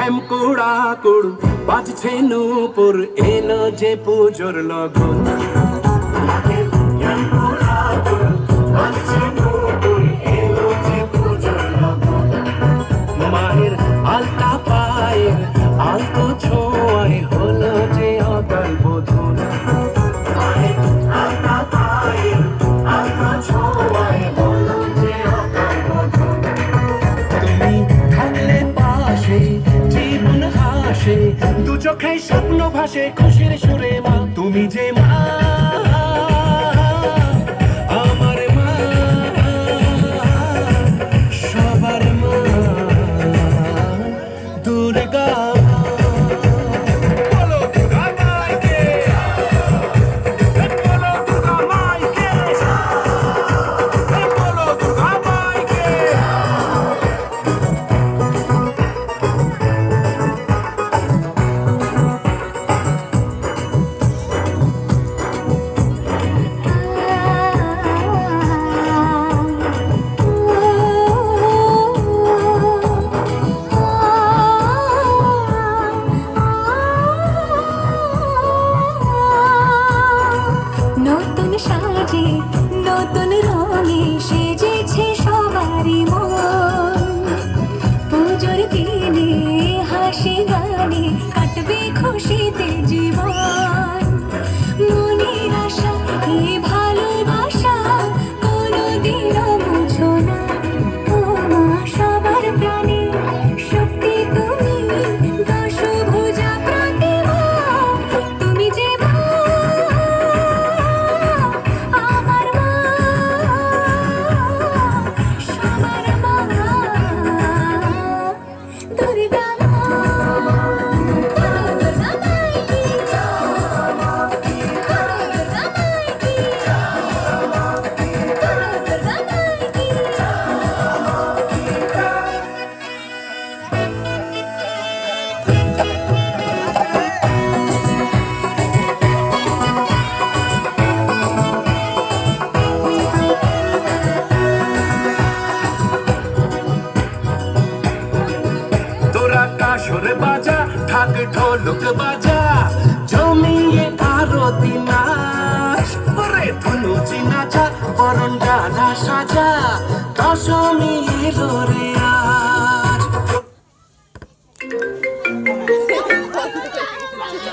ঢ্যাম কুড়াকুড় বাজছে নূপুর, এলো যে পুজোর লগন। মায়ের আলতা পায়ের আলতো ছোঁয়ায় হলো যে অকাল বোধন। তুমি থাকলে পাশে জীবন হাসে, দু চোখে স্বপ্ন ভাসে খুশির সুরে মা। তুমি যে মা, আমার মা, সবার মা, দুর্গা মা। বলো দুর্গা মাইকে, বলো দুর্গা মাইকে, বলো দুর্গা মাইকে। নতুন সাজে নতুন রঙে সেজেছে সবারই মন। পুজোর দিনে হাসি গানে কাটবে খুশিতে জীবন। মনের আশা এই ভালোবাসা কোনোদিনও মুছো না। ও মা সবার প্রাণে শক্তি তুমি, দশভুজা প্রতিমা। তুমি যে মা, আমার মা, সবার মা, দুর্গা মা। দুর্গা মাইকে, দুর্গা মাইকে, দুর্গা তোরা কাসর বাজা, ঢাক ঢোলক বাজা, জমিয়ে আরতি নাচ। ওরে ধুনুচি নাচা, বরণ ডালা সাজা, দশমী এলো রে আজ।